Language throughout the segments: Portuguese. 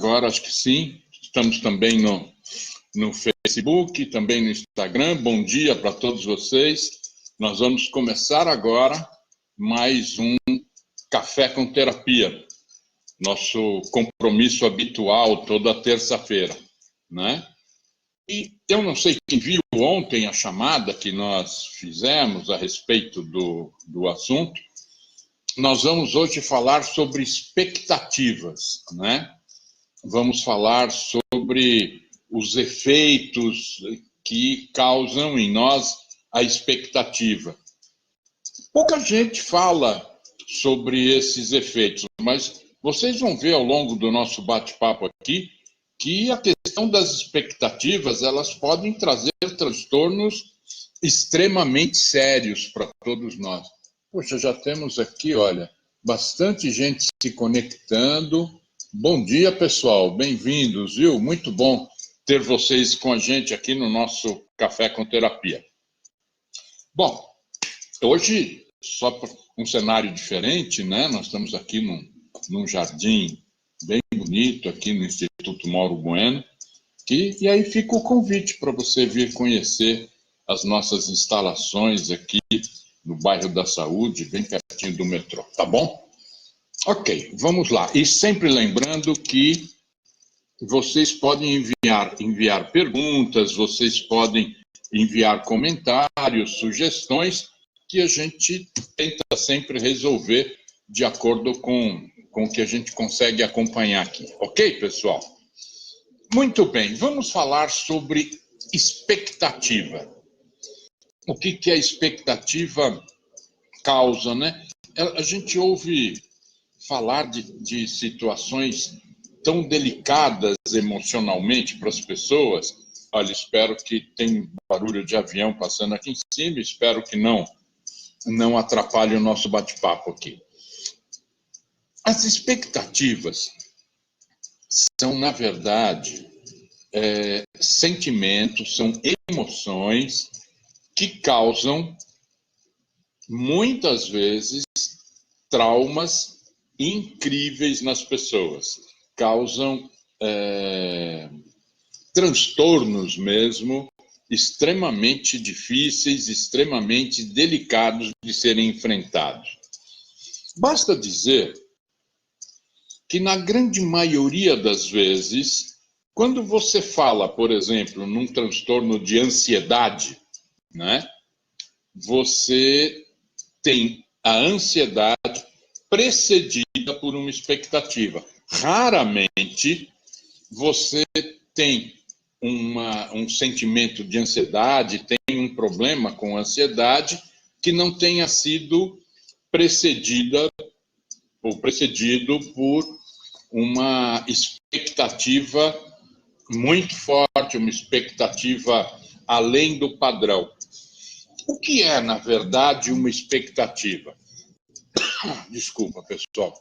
agora acho que sim. Estamos também no Facebook, também no Instagram. Bom dia para todos vocês. Nós vamos começar agora mais um Café com Terapia, nosso compromisso habitual toda terça-feira, né? E eu não sei quem viu ontem a chamada que nós fizemos a respeito do assunto. Nós vamos hoje falar sobre expectativas, né? Vamos falar sobre os efeitos que causam em nós a expectativa. Pouca gente fala sobre esses efeitos, mas vocês vão ver ao longo do nosso bate-papo aqui que a questão das expectativas, elas podem trazer transtornos extremamente sérios para todos nós. Poxa, já temos aqui, olha, bastante gente se conectando. Bom dia, pessoal, bem-vindos, viu? Muito bom ter vocês com a gente aqui no nosso Café com Terapia. Bom, hoje, só para um cenário diferente, né? Nós estamos aqui num jardim bem bonito, aqui no Instituto Mauro Bueno, e aí fica o convite para você vir conhecer as nossas instalações aqui no bairro da Saúde, bem pertinho do metrô, tá bom? Ok, vamos lá. E sempre lembrando que vocês podem enviar perguntas, vocês podem enviar comentários, sugestões, que a gente tenta sempre resolver de acordo com o que a gente consegue acompanhar aqui. Ok, pessoal? Muito bem, vamos falar sobre expectativa. O que a expectativa causa, né? A gente ouve falar de situações tão delicadas emocionalmente para as pessoas. Olha, espero que tenha barulho de avião passando aqui em cima, espero que não atrapalhe o nosso bate-papo aqui. As expectativas são, na verdade, sentimentos, são emoções que causam, muitas vezes, traumas incríveis nas pessoas. Causam transtornos mesmo, extremamente difíceis, extremamente delicados de serem enfrentados. Basta dizer que, na grande maioria das vezes, quando você fala, por exemplo, num transtorno de ansiedade, né, você tem a ansiedade precedida por uma expectativa. Raramente você tem um sentimento de ansiedade, tem um problema com ansiedade que não tenha sido precedido por uma expectativa muito forte, uma expectativa além do padrão. O que é, na verdade, uma expectativa? Desculpa, pessoal.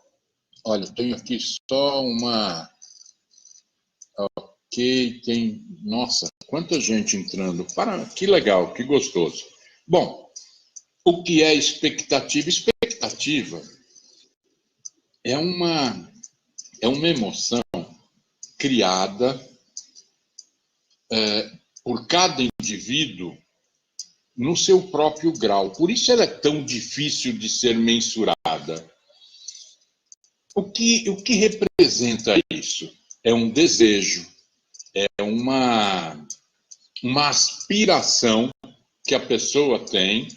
Olha, tenho aqui só uma... Ok, tem... Nossa, quanta gente entrando. Que legal, que gostoso. Bom, o que é expectativa? Expectativa é uma emoção criada por cada indivíduo no seu próprio grau. Por isso ela é tão difícil de ser mensurada. O que representa isso? É um desejo, é uma aspiração que a pessoa tem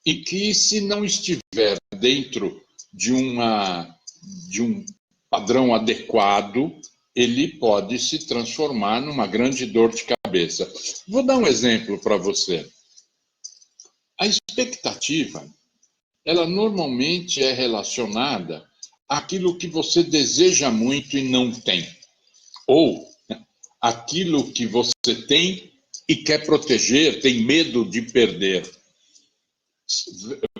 e que, se não estiver dentro de um padrão adequado, ele pode se transformar numa grande dor de cabeça. Vou dar um exemplo para você. A expectativa, ela normalmente é relacionada àquilo que você deseja muito e não tem. Ou aquilo que você tem e quer proteger, tem medo de perder.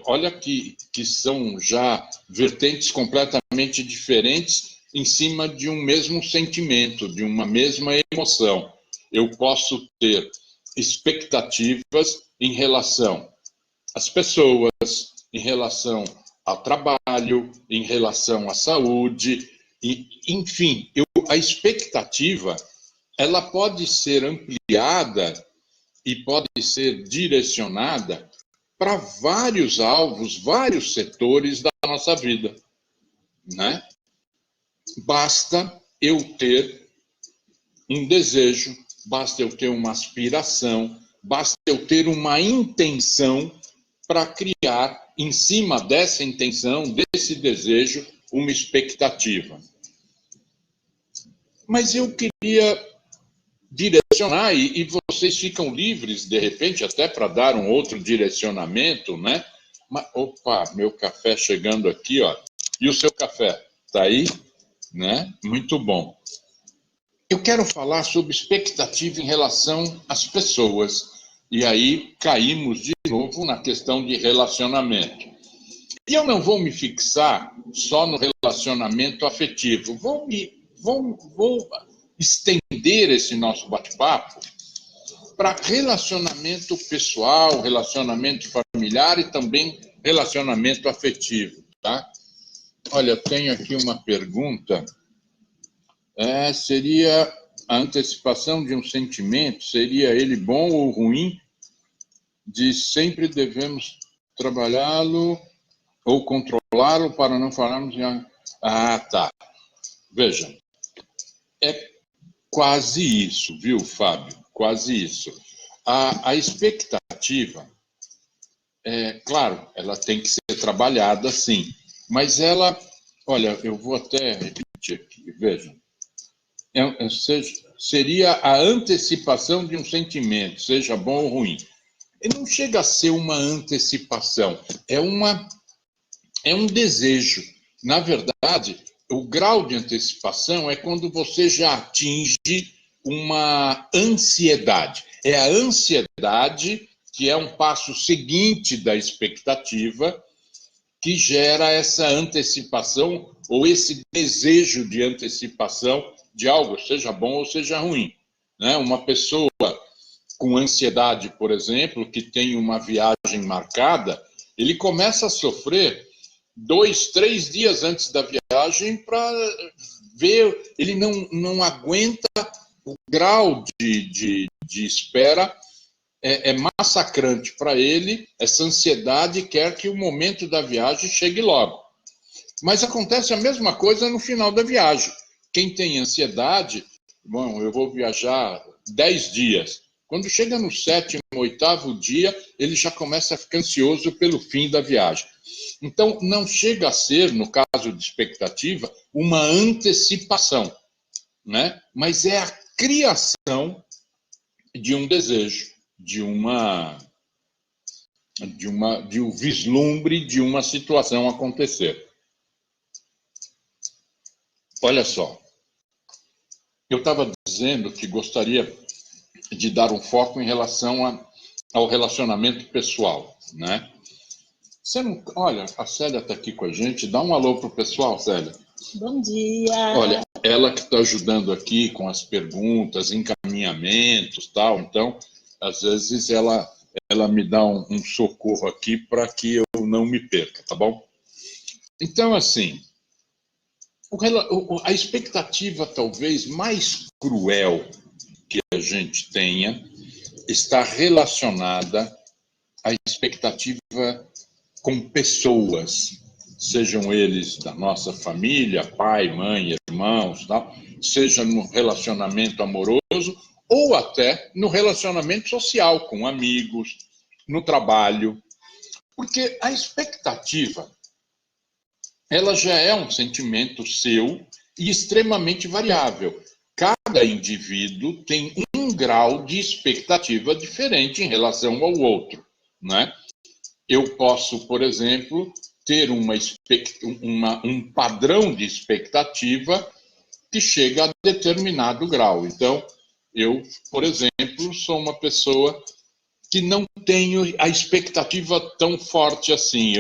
Olha que são já vertentes completamente diferentes em cima de um mesmo sentimento, de uma mesma emoção. Eu posso ter expectativas em relação às pessoas, em relação ao trabalho, em relação à saúde, Enfim, a expectativa ela pode ser ampliada e pode ser direcionada para vários alvos, vários setores da nossa vida, né? Basta eu ter um desejo, basta eu ter uma aspiração, basta eu ter uma intenção para criar, em cima dessa intenção, desse desejo, uma expectativa. Mas eu queria direcionar, e vocês ficam livres, de repente, até para dar um outro direcionamento, né? Mas, opa, meu café chegando aqui, ó. E o seu café? Está aí? Né? Muito bom. Eu quero falar sobre expectativa em relação às pessoas. E aí caímos de novo na questão de relacionamento. E eu não vou me fixar só no relacionamento afetivo. Vou estender esse nosso bate-papo para relacionamento pessoal, relacionamento familiar e também relacionamento afetivo, tá? Olha, tenho aqui uma pergunta. Seria a antecipação de um sentimento, seria ele bom ou ruim? De sempre devemos trabalhá-lo ou controlá-lo para não falarmos em... Ah, tá. Veja, é quase isso, viu, Fábio? Quase isso. A expectativa, claro, ela tem que ser trabalhada, sim, mas ela, olha, eu vou até repetir aqui, veja, seria a antecipação de um sentimento, seja bom ou ruim. E não chega a ser uma antecipação, é um desejo. Na verdade, o grau de antecipação é quando você já atinge uma ansiedade. É a ansiedade que é um passo seguinte da expectativa que gera essa antecipação ou esse desejo de antecipação de algo, seja bom ou seja ruim. Né? Uma pessoa com ansiedade, por exemplo, que tem uma viagem marcada, ele começa a sofrer 2, 3 dias antes da viagem para ver, ele não aguenta o grau de espera, é massacrante para ele, essa ansiedade quer que o momento da viagem chegue logo. Mas acontece a mesma coisa no final da viagem. Quem tem ansiedade, bom, eu vou viajar 10 dias. Quando chega no 7º, 8º dia, ele já começa a ficar ansioso pelo fim da viagem. Então, não chega a ser, no caso de expectativa, uma antecipação, né? Mas é a criação de um desejo, de um vislumbre de uma situação acontecer. Olha só, eu estava dizendo que gostaria de dar um foco em relação ao relacionamento pessoal, né? Você não... Olha, a Célia está aqui com a gente. Dá um alô para o pessoal, Célia. Bom dia. Olha, ela que está ajudando aqui com as perguntas, encaminhamentos, tal. Então, às vezes ela me dá um socorro aqui para que eu não me perca, tá bom? Então, assim, a expectativa talvez mais cruel que a gente tenha está relacionada à expectativa com pessoas, sejam eles da nossa família, pai, mãe, irmãos, tal, seja no relacionamento amoroso ou até no relacionamento social, com amigos, no trabalho. Porque a expectativa, ela já é um sentimento seu e extremamente variável. Cada indivíduo tem um grau de expectativa diferente em relação ao outro, né? Eu posso, por exemplo, ter um padrão de expectativa que chega a determinado grau. Então, eu, por exemplo, sou uma pessoa que não tenho a expectativa tão forte assim.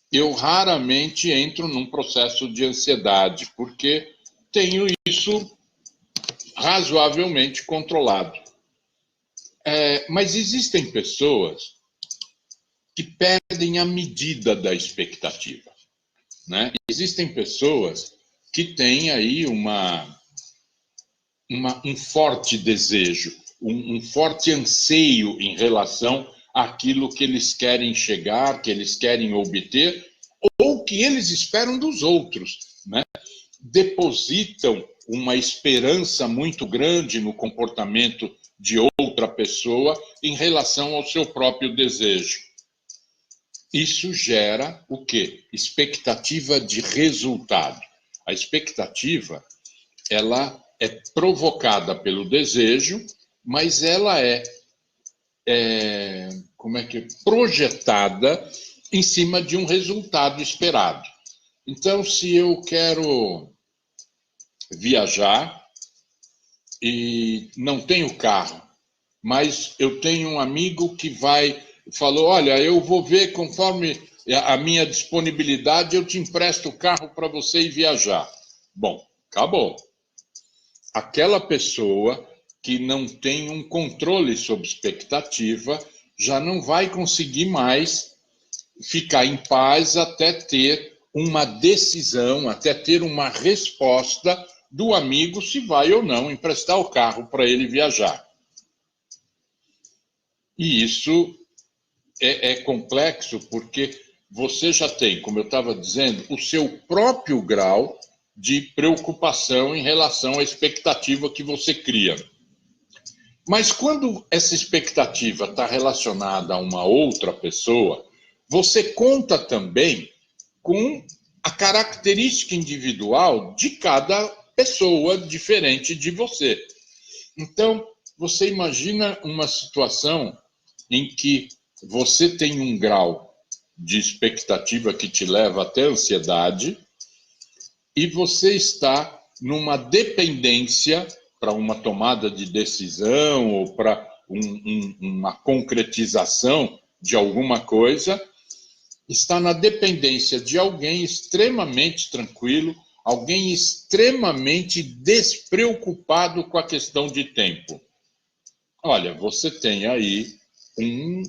Eu raramente entro num processo de ansiedade, porque tenho isso razoavelmente controlado. Mas existem pessoas que perdem a medida da expectativa, né? Existem pessoas que têm aí um forte desejo, um forte anseio em relação àquilo que eles querem chegar, que eles querem obter, ou que eles esperam dos outros, né? Depositam uma esperança muito grande no comportamento de outra pessoa em relação ao seu próprio desejo. Isso gera o quê? Expectativa de resultado. A expectativa, ela é provocada pelo desejo, mas ela é projetada em cima de um resultado esperado. Então, se eu quero viajar e não tenho carro, mas eu tenho um amigo que falou, olha, eu vou ver conforme a minha disponibilidade, eu te empresto o carro para você ir viajar. Bom, acabou. Aquela pessoa que não tem um controle sobre expectativa já não vai conseguir mais ficar em paz até ter uma decisão, até ter uma resposta do amigo se vai ou não emprestar o carro para ele viajar. E isso é complexo porque você já tem, como eu estava dizendo, o seu próprio grau de preocupação em relação à expectativa que você cria. Mas quando essa expectativa está relacionada a uma outra pessoa, você conta também com a característica individual de cada pessoa diferente de você. Então, você imagina uma situação em que você tem um grau de expectativa que te leva até a ansiedade e você está numa dependência para uma tomada de decisão ou para uma concretização de alguma coisa, está na dependência de alguém extremamente tranquilo, alguém extremamente despreocupado com a questão de tempo. Olha, você tem aí um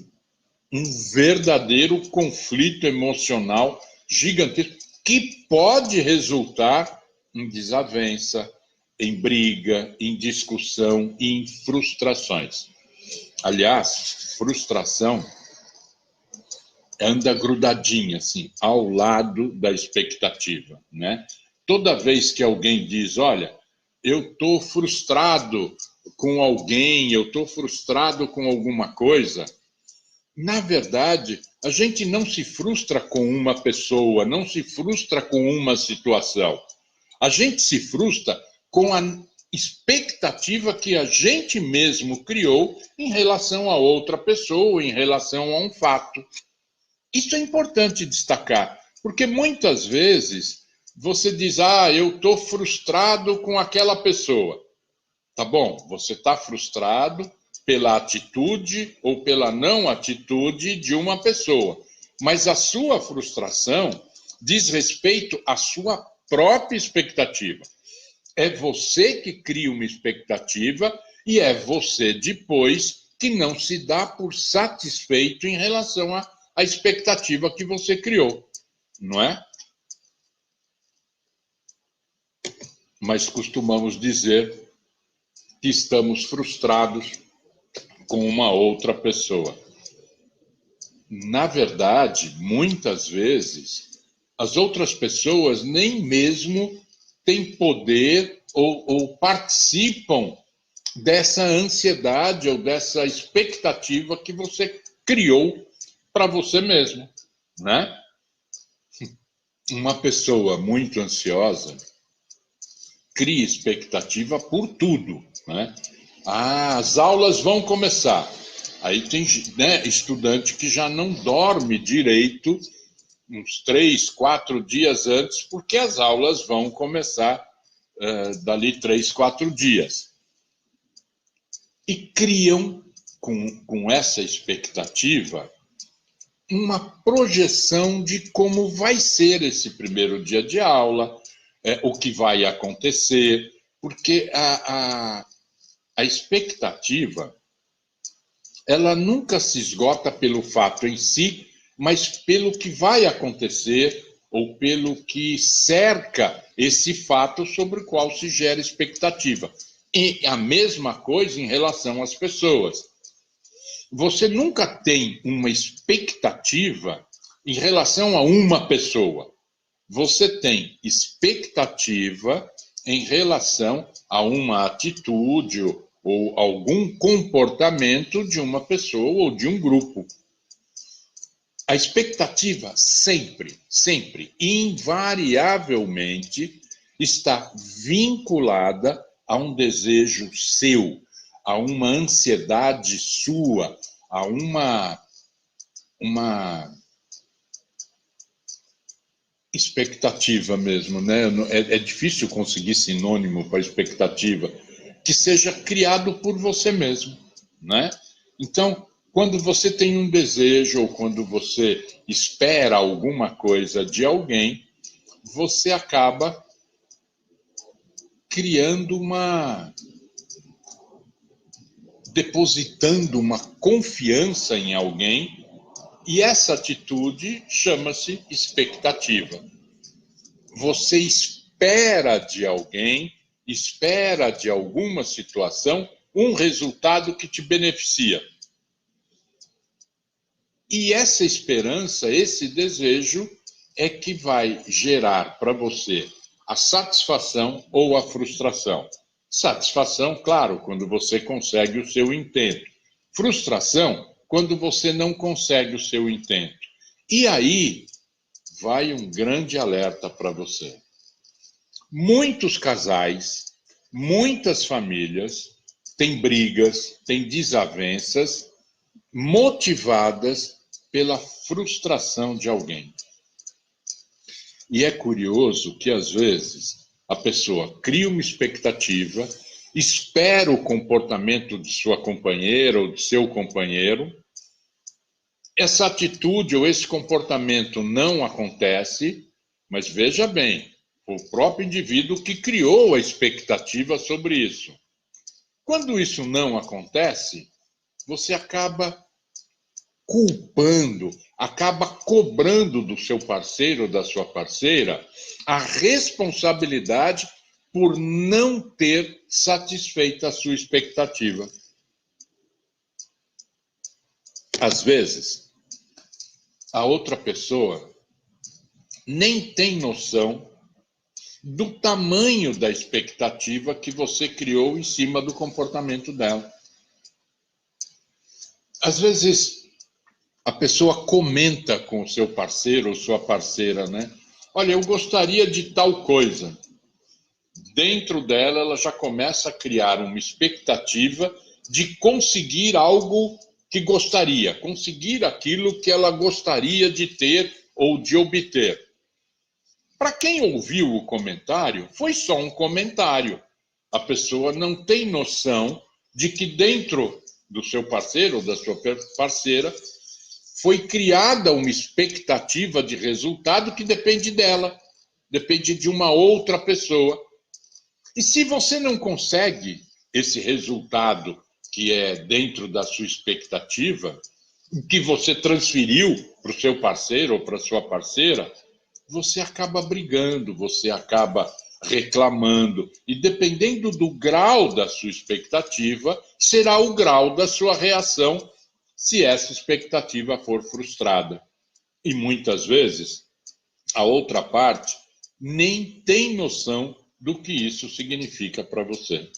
verdadeiro conflito emocional gigantesco que pode resultar em desavença, em briga, em discussão e em frustrações. Aliás, frustração anda grudadinha, assim, ao lado da expectativa, né? Toda vez que alguém diz, olha, eu estou frustrado com alguém, eu estou frustrado com alguma coisa, na verdade, a gente não se frustra com uma pessoa, não se frustra com uma situação. A gente se frustra com a expectativa que a gente mesmo criou em relação a outra pessoa, em relação a um fato. Isso é importante destacar, porque muitas vezes você diz, eu estou frustrado com aquela pessoa. Tá bom, você está frustrado pela atitude ou pela não atitude de uma pessoa, mas a sua frustração diz respeito à sua própria expectativa. É você que cria uma expectativa e é você depois que não se dá por satisfeito em relação à expectativa que você criou, não é? Mas costumamos dizer que estamos frustrados com uma outra pessoa. Na verdade, muitas vezes, as outras pessoas nem mesmo têm poder ou participam dessa ansiedade ou dessa expectativa que você criou para você mesmo, né? Uma pessoa muito ansiosa cria expectativa por tudo, né? As aulas vão começar. Aí tem, né, estudante que já não dorme direito uns 3, 4 dias antes, porque as aulas vão começar dali 3, 4 dias. E criam, com essa expectativa, uma projeção de como vai ser esse primeiro dia de aula, o que vai acontecer, porque a expectativa, ela nunca se esgota pelo fato em si, mas pelo que vai acontecer ou pelo que cerca esse fato sobre o qual se gera expectativa. E a mesma coisa em relação às pessoas. Você nunca tem uma expectativa em relação a uma pessoa. Você tem expectativa em relação a uma atitude ou algum comportamento de uma pessoa ou de um grupo. A expectativa sempre, invariavelmente, está vinculada a um desejo seu, a uma ansiedade sua, a uma expectativa mesmo, né? É difícil conseguir sinônimo para expectativa, que seja criado por você mesmo, né? Então, quando você tem um desejo ou quando você espera alguma coisa de alguém, você acaba depositando uma confiança em alguém, e essa atitude chama-se expectativa. Você espera de alguém, espera de alguma situação um resultado que te beneficia. E essa esperança, esse desejo, é que vai gerar para você a satisfação ou a frustração. Satisfação, claro, quando você consegue o seu intento. Frustração, quando você não consegue o seu intento. E aí vai um grande alerta para você. Muitos casais, muitas famílias têm brigas, têm desavenças motivadas pela frustração de alguém. E é curioso que, às vezes, a pessoa cria uma expectativa, espera o comportamento de sua companheira ou de seu companheiro, essa atitude ou esse comportamento não acontece, mas veja bem, foi o próprio indivíduo que criou a expectativa sobre isso. Quando isso não acontece, você acaba culpando, acaba cobrando do seu parceiro ou da sua parceira a responsabilidade por não ter satisfeito a sua expectativa. Às vezes, a outra pessoa nem tem noção do tamanho da expectativa que você criou em cima do comportamento dela. Às vezes, a pessoa comenta com o seu parceiro ou sua parceira, né? Olha, eu gostaria de tal coisa. Dentro dela, ela já começa a criar uma expectativa de conseguir algo que gostaria, conseguir aquilo que ela gostaria de ter ou de obter. Para quem ouviu o comentário, foi só um comentário. A pessoa não tem noção de que dentro do seu parceiro ou da sua parceira foi criada uma expectativa de resultado que depende dela, depende de uma outra pessoa. E se você não consegue esse resultado que é dentro da sua expectativa, que você transferiu para o seu parceiro ou para a sua parceira, você acaba brigando, você acaba reclamando. E dependendo do grau da sua expectativa, será o grau da sua reação se essa expectativa for frustrada. E muitas vezes, a outra parte nem tem noção do que isso significa para você.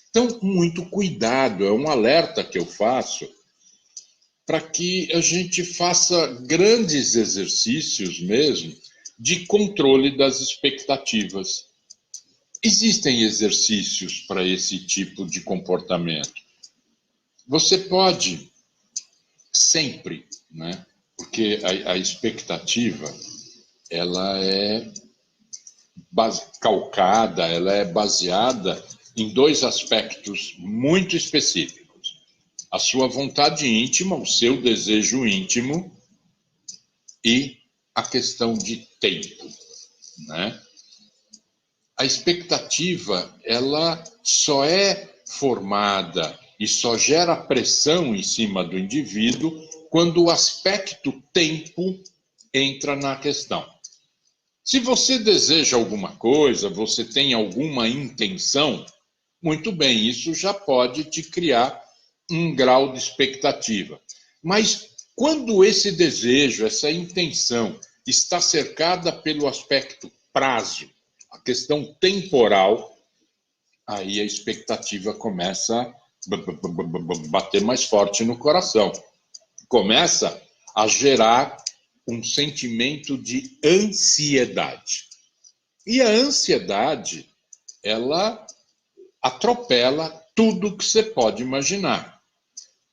Então, muito cuidado, é um alerta que eu faço para que a gente faça grandes exercícios mesmo de controle das expectativas. Existem exercícios para esse tipo de comportamento. Você pode sempre, né? Porque a expectativa, ela é calcada, ela é baseada em dois aspectos muito específicos. A sua vontade íntima, o seu desejo íntimo e a questão de tempo, né? A expectativa, ela só é formada e só gera pressão em cima do indivíduo quando o aspecto tempo entra na questão. Se você deseja alguma coisa, você tem alguma intenção, muito bem, isso já pode te criar um grau de expectativa. Mas quando esse desejo, essa intenção, está cercada pelo aspecto prazo, a questão temporal, aí a expectativa começa a bater mais forte no coração. Começa a gerar um sentimento de ansiedade. E a ansiedade, ela atropela tudo que você pode imaginar.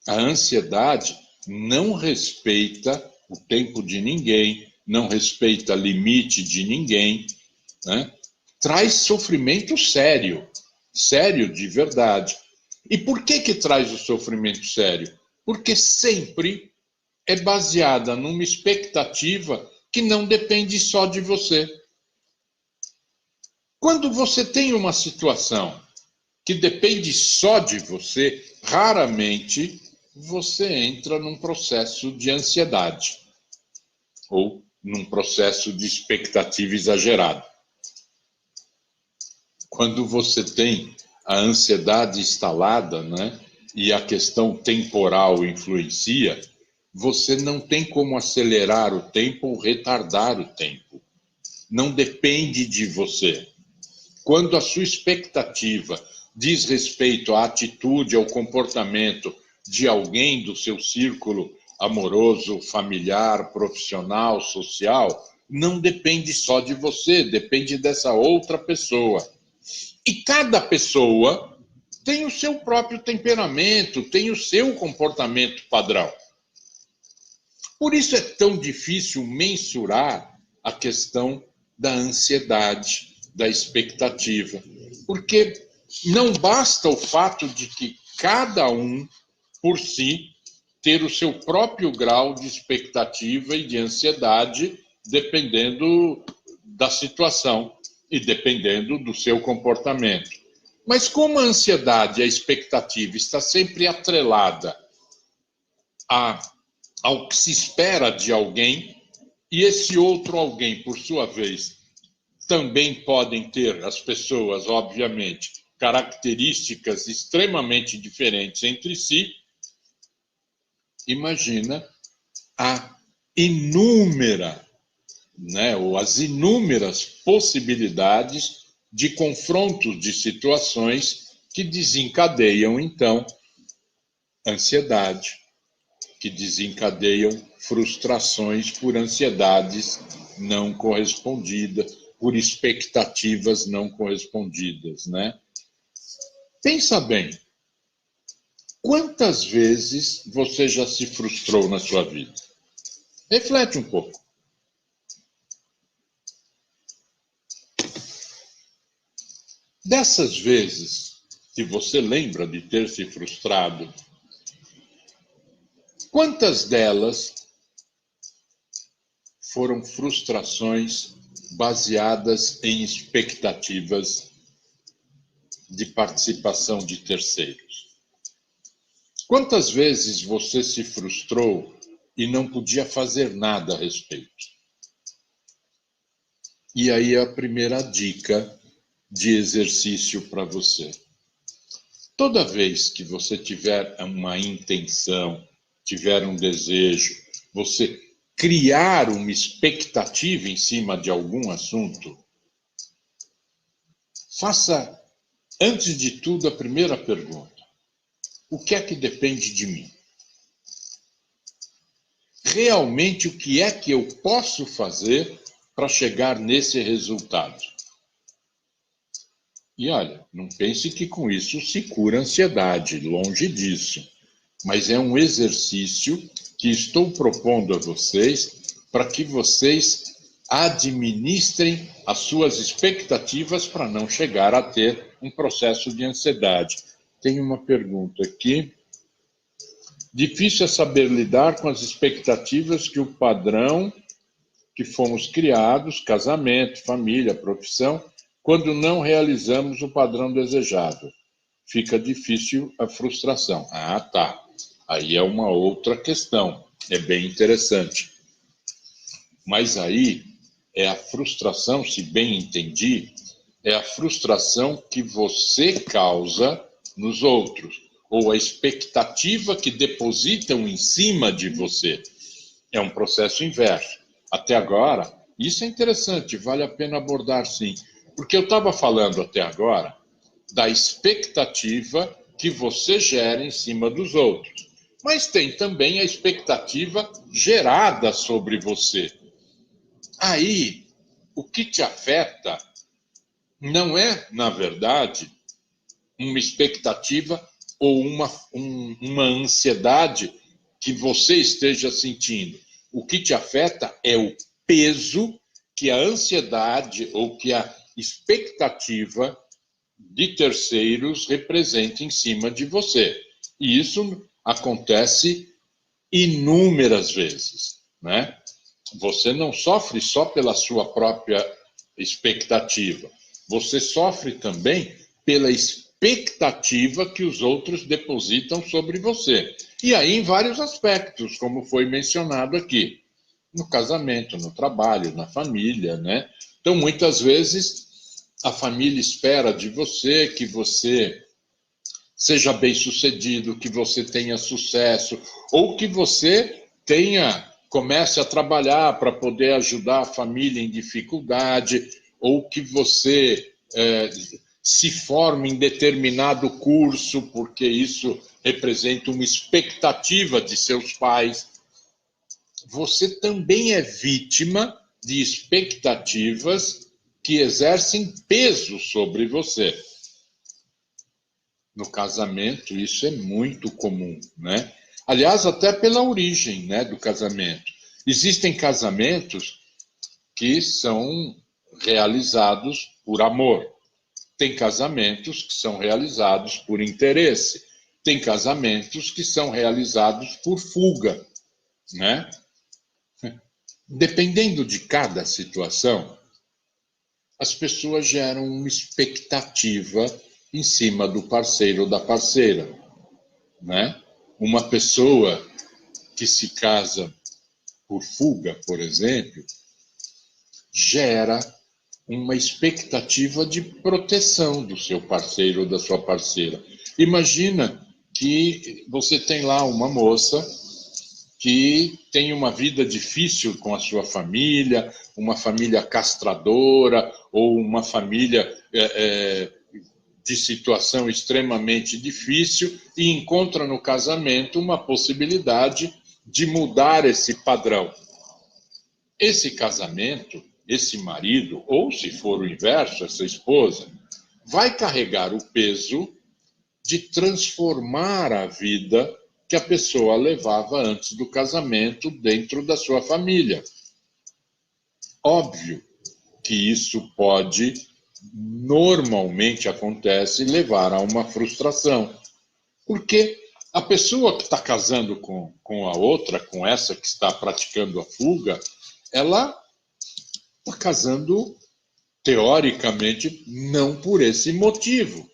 A ansiedade não respeita o tempo de ninguém, não respeita limite de ninguém, né? Traz sofrimento sério, sério de verdade. E por que traz o sofrimento sério? Porque sempre é baseada numa expectativa que não depende só de você. Quando você tem uma situação que depende só de você, raramente você entra num processo de ansiedade ou num processo de expectativa exagerada. Quando você tem a ansiedade instalada, né, e a questão temporal influencia, você não tem como acelerar o tempo ou retardar o tempo. Não depende de você. Quando a sua expectativa diz respeito à atitude, ao comportamento de alguém do seu círculo amoroso, familiar, profissional, social, não depende só de você, depende dessa outra pessoa. E cada pessoa tem o seu próprio temperamento, tem o seu comportamento padrão. Por isso é tão difícil mensurar a questão da ansiedade, da expectativa, porque não basta o fato de que cada um, por si, ter o seu próprio grau de expectativa e de ansiedade, dependendo da situação e dependendo do seu comportamento. Mas como a ansiedade e a expectativa está sempre atrelada ao que se espera de alguém, e esse outro alguém, por sua vez, também podem ter, as pessoas, obviamente, características extremamente diferentes entre si, imagina a inúmera, né, ou as inúmeras possibilidades de confrontos de situações que desencadeiam, então, ansiedade, que desencadeiam frustrações por ansiedades não correspondidas, por expectativas não correspondidas, né? Pensa bem, quantas vezes você já se frustrou na sua vida? Reflete um pouco. Dessas vezes que você lembra de ter se frustrado, quantas delas foram frustrações baseadas em expectativas de participação de terceiros? Quantas vezes você se frustrou e não podia fazer nada a respeito? E aí a primeira dica de exercício para você. Toda vez que você tiver uma intenção, tiver um desejo, você criar uma expectativa em cima de algum assunto, faça, antes de tudo, a primeira pergunta. O que é que depende de mim? Realmente, o que é que eu posso fazer para chegar nesse resultado? E olha, não pense que com isso se cura a ansiedade, longe disso. Mas é um exercício que estou propondo a vocês para que vocês administrem as suas expectativas para não chegar a ter um processo de ansiedade. Tem uma pergunta aqui. Difícil é saber lidar com as expectativas que o padrão que fomos criados, casamento, família, profissão, quando não realizamos o padrão desejado. Fica difícil a frustração. Ah, tá. Aí é uma outra questão. É bem interessante. Mas aí é a frustração, se bem entendi, é a frustração que você causa nos outros, ou a expectativa que depositam em cima de você. É um processo inverso. Até agora, isso é interessante, vale a pena abordar sim, porque eu estava falando até agora da expectativa que você gera em cima dos outros. Mas tem também a expectativa gerada sobre você. Aí, o que te afeta não é, na verdade, uma expectativa ou uma ansiedade que você esteja sentindo. O que te afeta é o peso que a ansiedade ou que a expectativa de terceiros representa em cima de você. E isso acontece inúmeras vezes, né? Você não sofre só pela sua própria expectativa, você sofre também pela expectativa que os outros depositam sobre você. E aí em vários aspectos, como foi mencionado aqui, no casamento, no trabalho, na família, né? Então, muitas vezes, a família espera de você que você seja bem-sucedido, que você tenha sucesso, ou que você comece a trabalhar para poder ajudar a família em dificuldade, ou que você se forme em determinado curso, porque isso representa uma expectativa de seus pais. Você também é vítima de expectativas que exercem peso sobre você. No casamento, isso é muito comum, né? Aliás, até pela origem, né, do casamento. Existem casamentos que são realizados por amor. Tem casamentos que são realizados por interesse. Tem casamentos que são realizados por fuga, né? Dependendo de cada situação, as pessoas geram uma expectativa em cima do parceiro ou da parceira, né? Uma pessoa que se casa por fuga, por exemplo, gera uma expectativa de proteção do seu parceiro ou da sua parceira. Imagina que você tem lá uma moça que tem uma vida difícil com a sua família, uma família castradora ou uma família de situação extremamente difícil e encontra no casamento uma possibilidade de mudar esse padrão. Esse casamento, esse marido, ou se for o inverso, essa esposa, vai carregar o peso de transformar a vida que a pessoa levava antes do casamento dentro da sua família. Óbvio que isso pode, normalmente acontece, levar a uma frustração. Porque a pessoa que está casando com a outra, com essa que está praticando a fuga, ela está casando, teoricamente, não por esse motivo,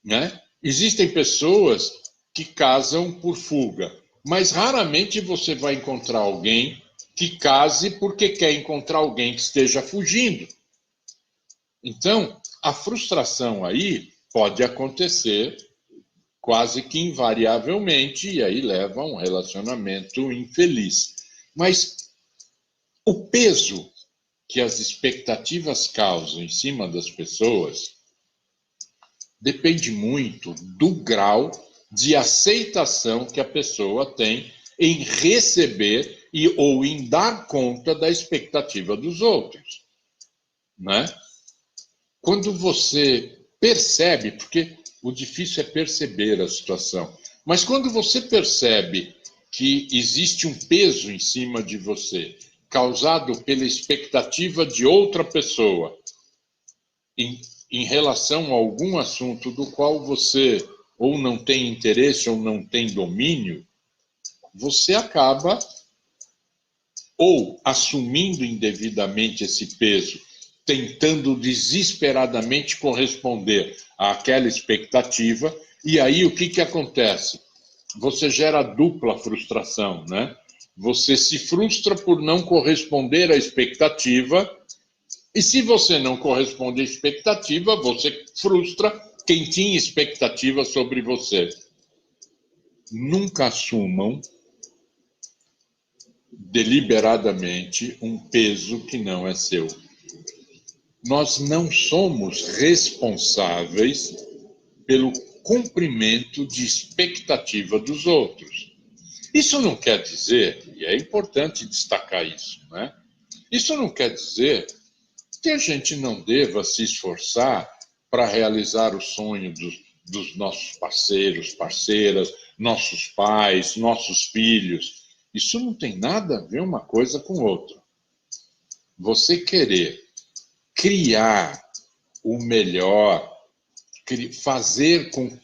né? Existem pessoas que casam por fuga, mas raramente você vai encontrar alguém que case porque quer encontrar alguém que esteja fugindo. Então, a frustração aí pode acontecer quase que invariavelmente e aí leva a um relacionamento infeliz. Mas o peso que as expectativas causam em cima das pessoas depende muito do grau de aceitação que a pessoa tem em receber ou em dar conta da expectativa dos outros, né? Quando você percebe, porque o difícil é perceber a situação, mas quando você percebe que existe um peso em cima de você, causado pela expectativa de outra pessoa, em relação a algum assunto do qual você ou não tem interesse ou não tem domínio, você acaba ou assumindo indevidamente esse peso, tentando desesperadamente corresponder àquela expectativa, e aí o que acontece? Você gera dupla frustração, né? Você se frustra por não corresponder à expectativa, e se você não corresponde à expectativa, você frustra quem tinha expectativa sobre você. Nunca assumam deliberadamente um peso que não é seu. Nós não somos responsáveis pelo cumprimento de expectativa dos outros. Isso não quer dizer, e é importante destacar isso, né? Isso não quer dizer que a gente não deva se esforçar para realizar o sonho dos nossos parceiros, parceiras, nossos pais, nossos filhos. Isso não tem nada a ver uma coisa com outra. Você querer criar o melhor, fazer com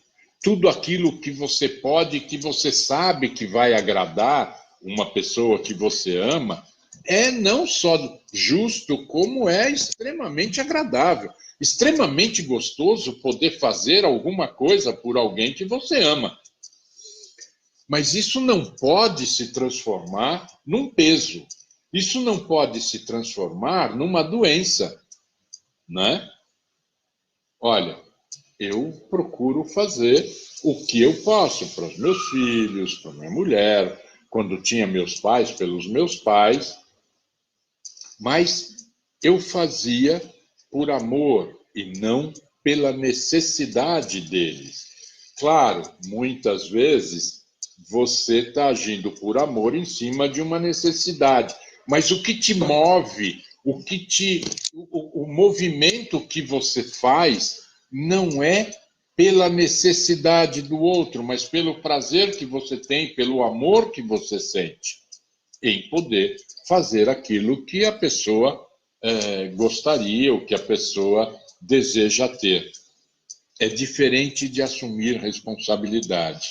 tudo aquilo que você pode, que você sabe que vai agradar uma pessoa que você ama, é não só justo, como é extremamente agradável, extremamente gostoso poder fazer alguma coisa por alguém que você ama. Mas isso não pode se transformar num peso. Isso não pode se transformar numa doença, né? Olha, eu procuro fazer o que eu posso para os meus filhos, para minha mulher, quando tinha meus pais, pelos meus pais, mas eu fazia por amor e não pela necessidade deles. Claro, muitas vezes você está agindo por amor em cima de uma necessidade, mas o que te move, o movimento que você faz não é pela necessidade do outro, mas pelo prazer que você tem, pelo amor que você sente em poder fazer aquilo que a pessoa gostaria, ou que a pessoa deseja ter. É diferente de assumir responsabilidade.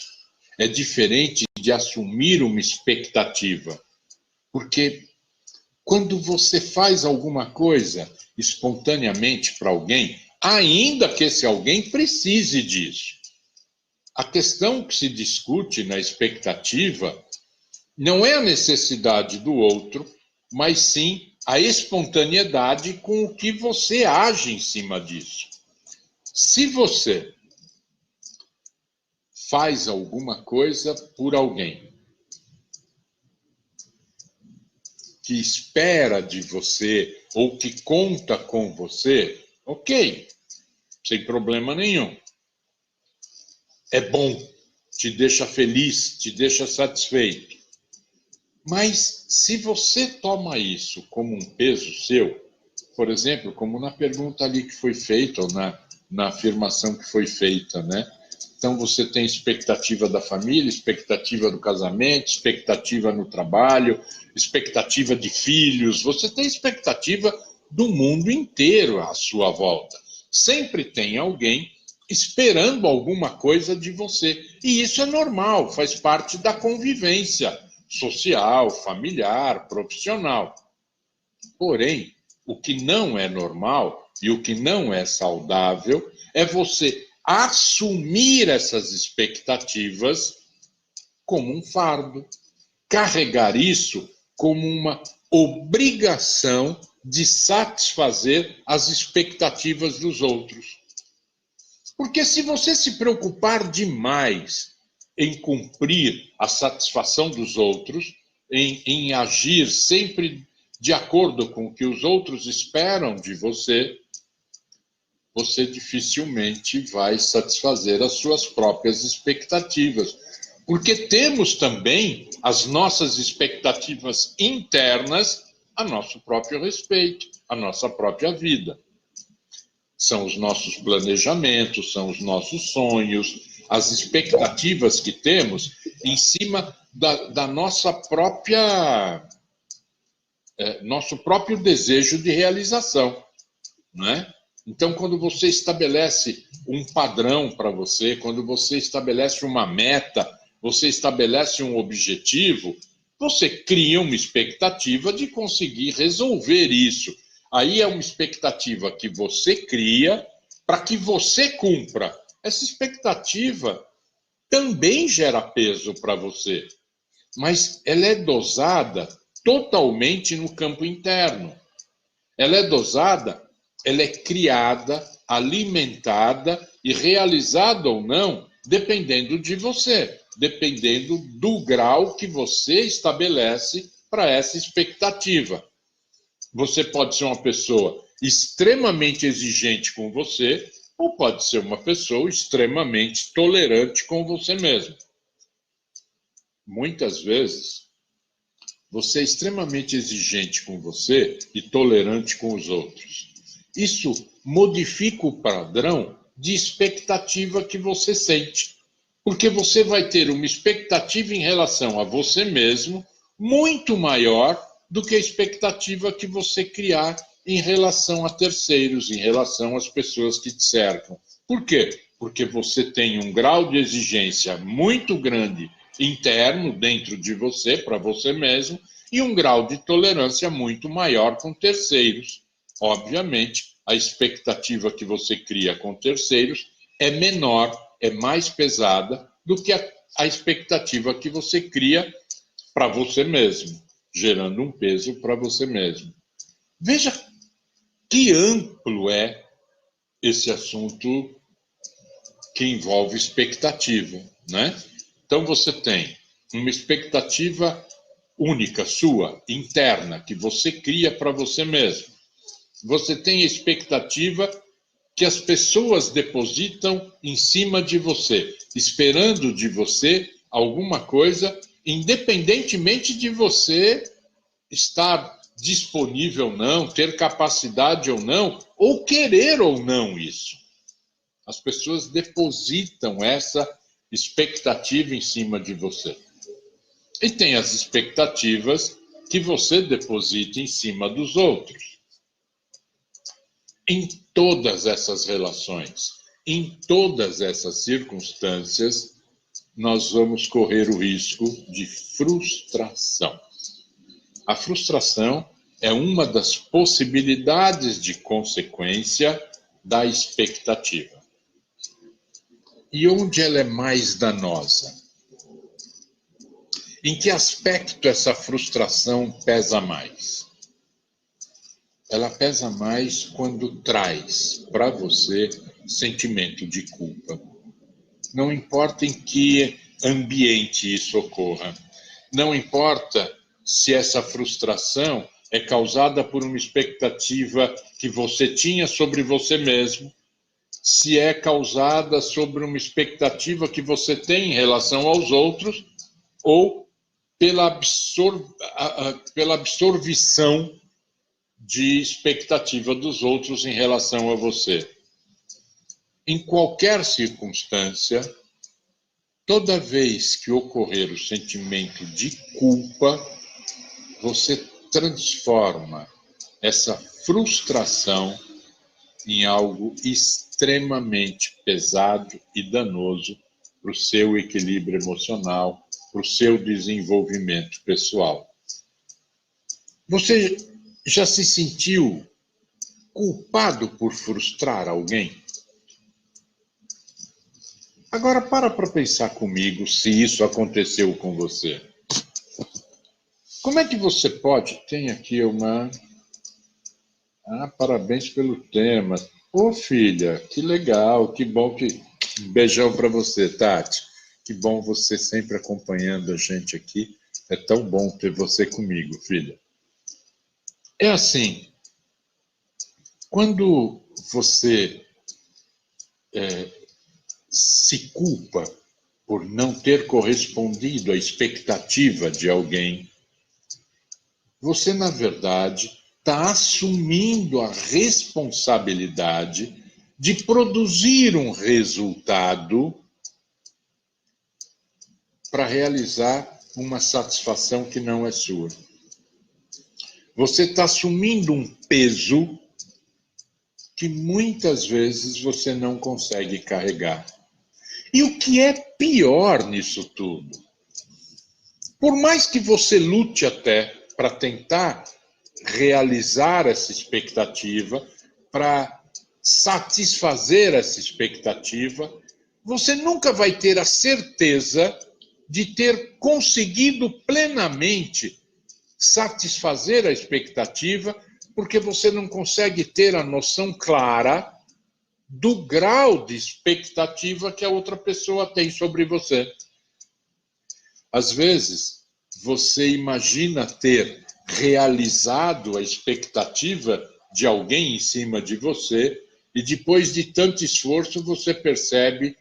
É diferente de assumir uma expectativa. Porque quando você faz alguma coisa espontaneamente para alguém, ainda que esse alguém precise disso, a questão que se discute na expectativa não é a necessidade do outro, mas sim a espontaneidade com o que você age em cima disso. Se você faz alguma coisa por alguém que espera de você ou que conta com você, ok, sem problema nenhum. É bom, te deixa feliz, te deixa satisfeito. Mas se você toma isso como um peso seu, por exemplo, como na pergunta ali que foi feita, ou na afirmação que foi feita, né? Então você tem expectativa da família, expectativa do casamento, expectativa no trabalho, expectativa de filhos, você tem expectativa do mundo inteiro à sua volta. Sempre tem alguém esperando alguma coisa de você. E isso é normal, faz parte da convivência social, familiar, profissional. Porém, o que não é normal e o que não é saudável é você assumir essas expectativas como um fardo, carregar isso como uma obrigação de satisfazer as expectativas dos outros. Porque se você se preocupar demais em cumprir a satisfação dos outros, em agir sempre de acordo com o que os outros esperam de você, você dificilmente vai satisfazer as suas próprias expectativas. Porque temos também as nossas expectativas internas a nosso próprio respeito, a nossa própria vida. São os nossos planejamentos, são os nossos sonhos, as expectativas que temos em cima da nossa própria, nosso próprio desejo de realização, não é? Então, quando você estabelece um padrão para você, quando você estabelece uma meta, você estabelece um objetivo, você cria uma expectativa de conseguir resolver isso. Aí é uma expectativa que você cria para que você cumpra. Essa expectativa também gera peso para você. mas ela é dosada totalmente no campo interno. Ela é dosada, ela é criada, alimentada e realizada ou não, dependendo de você, dependendo do grau que você estabelece para essa expectativa. Você pode ser uma pessoa extremamente exigente com você, ou pode ser uma pessoa extremamente tolerante com você mesmo. Muitas vezes, você é extremamente exigente com você e tolerante com os outros. Isso modifica o padrão de expectativa que você sente. Porque você vai ter uma expectativa em relação a você mesmo muito maior do que a expectativa que você criar em relação a terceiros, em relação às pessoas que te cercam. Por quê? Porque você tem um grau de exigência muito grande interno dentro de você, para você mesmo, e um grau de tolerância muito maior com terceiros. Obviamente, a expectativa que você cria com terceiros é menor, é mais pesada do que a expectativa que você cria para você mesmo, gerando um peso para você mesmo. Veja que amplo é esse assunto que envolve expectativa, né? Então você tem uma expectativa única, sua, interna, que você cria para você mesmo. Você tem a expectativa que as pessoas depositam em cima de você, esperando de você alguma coisa, independentemente de você estar disponível ou não, ter capacidade ou não, ou querer ou não isso. As pessoas depositam essa expectativa em cima de você. E tem as expectativas que você deposita em cima dos outros. Em todas essas relações, em todas essas circunstâncias, nós vamos correr o risco de frustração. A frustração é uma das possibilidades de consequência da expectativa. E onde ela é mais danosa? Em que aspecto essa frustração pesa mais? Ela pesa mais quando traz para você sentimento de culpa. Não importa em que ambiente isso ocorra, não importa se essa frustração é causada por uma expectativa que você tinha sobre você mesmo, se é causada sobre uma expectativa que você tem em relação aos outros, ou pela absorvição de expectativa dos outros em relação a você. Em qualquer circunstância, toda vez que ocorrer o sentimento de culpa, você transforma essa frustração em algo extremamente pesado e danoso para o seu equilíbrio emocional, para o seu desenvolvimento pessoal. Você já se sentiu culpado por frustrar alguém? Agora para pensar comigo se isso aconteceu com você. Como é que você pode... Tem aqui uma... parabéns pelo tema. Ô filha, que legal, que bom que... Um beijão para você, Tati. Que bom você sempre acompanhando a gente aqui. É tão bom ter você comigo, filha. É assim, quando você se culpa por não ter correspondido à expectativa de alguém, você, na verdade, está assumindo a responsabilidade de produzir um resultado para realizar uma satisfação que não é sua. Você está assumindo um peso que muitas vezes você não consegue carregar. E o que é pior nisso tudo? Por mais que você lute até para tentar realizar essa expectativa, para satisfazer essa expectativa, você nunca vai ter a certeza de ter conseguido plenamente satisfazer a expectativa, porque você não consegue ter a noção clara do grau de expectativa que a outra pessoa tem sobre você. Às vezes, você imagina ter realizado a expectativa de alguém em cima de você, e depois de tanto esforço, você percebe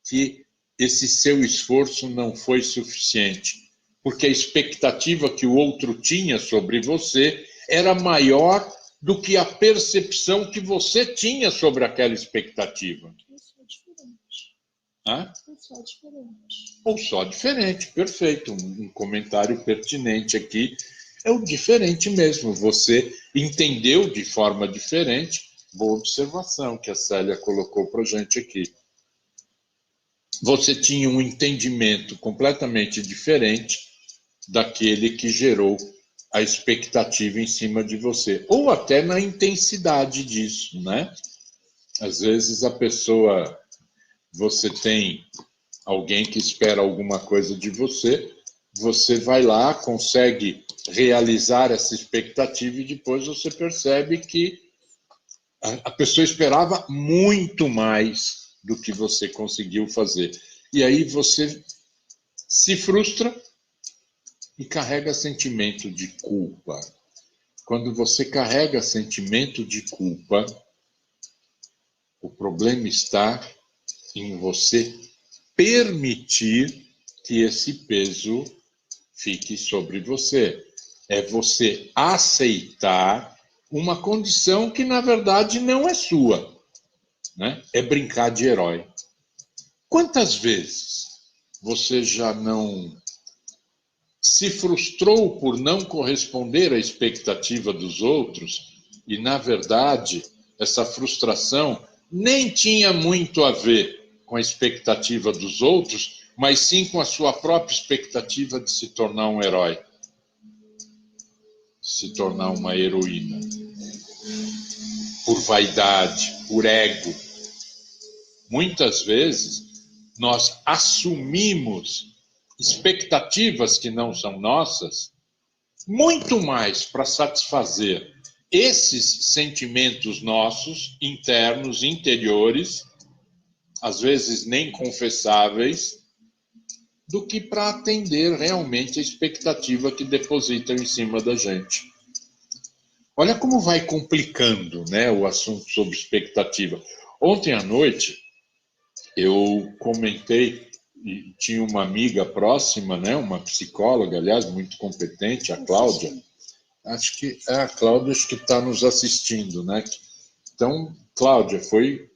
que esse seu esforço não foi suficiente, porque a expectativa que o outro tinha sobre você era maior do que a percepção que você tinha sobre aquela expectativa. Isso é diferente. Hã? Isso é diferente. Ou só diferente, perfeito. Um comentário pertinente aqui. É o diferente mesmo. Você entendeu de forma diferente. Boa observação que a Célia colocou para a gente aqui. Você tinha um entendimento completamente diferente daquele que gerou a expectativa em cima de você, ou até na intensidade disso, né? Às vezes a pessoa, você tem alguém que espera alguma coisa de você, você vai lá, consegue realizar essa expectativa e depois você percebe que a pessoa esperava muito mais do que você conseguiu fazer. E aí você se frustra e carrega sentimento de culpa. Quando você carrega sentimento de culpa, o problema está em você permitir que esse peso fique sobre você. É você aceitar uma condição que, na verdade, não é sua, né? É brincar de herói. Quantas vezes você já não se frustrou por não corresponder à expectativa dos outros e, na verdade, essa frustração nem tinha muito a ver com a expectativa dos outros, mas sim com a sua própria expectativa de se tornar um herói, se tornar uma heroína. Por vaidade, por ego. Muitas vezes, nós assumimos expectativas que não são nossas, muito mais para satisfazer esses sentimentos nossos, internos, interiores, às vezes nem confessáveis, do que para atender realmente a expectativa que depositam em cima da gente. Olha como vai complicando, né, o assunto sobre expectativa. Ontem à noite, eu comentei, e tinha uma amiga próxima, né, uma psicóloga, aliás, muito competente, a Cláudia. Acho que é a Cláudia que está nos assistindo, né? Então, Cláudia, foi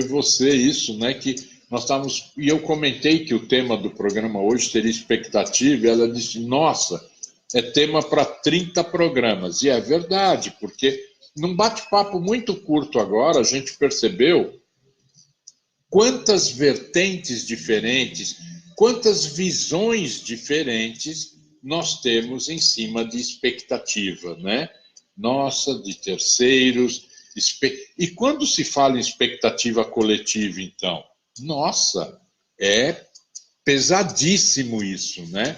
você isso, né? Que nós estávamos. E eu comentei que o tema do programa hoje seria expectativa, e ela disse: nossa, é tema para 30 programas. E é verdade, porque num bate-papo muito curto agora, a gente percebeu quantas vertentes diferentes, quantas visões diferentes nós temos em cima de expectativa, né? Nossa, de terceiros. E quando se fala em expectativa coletiva, então? Nossa, é pesadíssimo isso, né?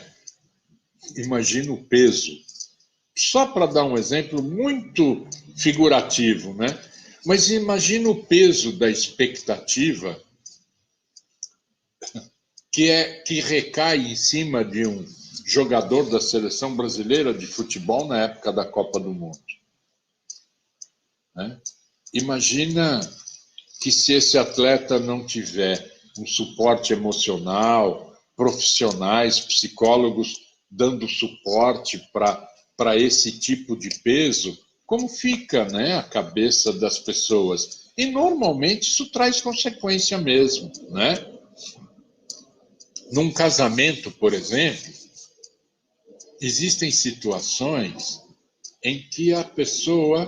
Imagina o peso. Só para dar um exemplo muito figurativo, né? Mas imagina o peso da expectativa que recai em cima de um jogador da seleção brasileira de futebol na época da Copa do Mundo. Né? Imagina que se esse atleta não tiver um suporte emocional, profissionais, psicólogos dando suporte para esse tipo de peso, como fica, né, a cabeça das pessoas? E normalmente isso traz consequência mesmo, né? Num casamento, por exemplo, existem situações em que a pessoa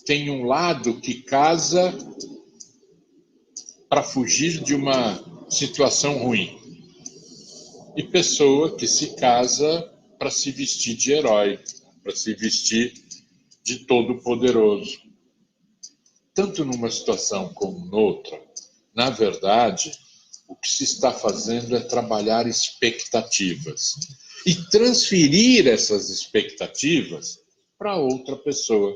tem um lado que casa para fugir de uma situação ruim e pessoa que se casa para se vestir de herói, para se vestir de todo-poderoso. Tanto numa situação como noutra, na verdade, o que se está fazendo é trabalhar expectativas e transferir essas expectativas para outra pessoa,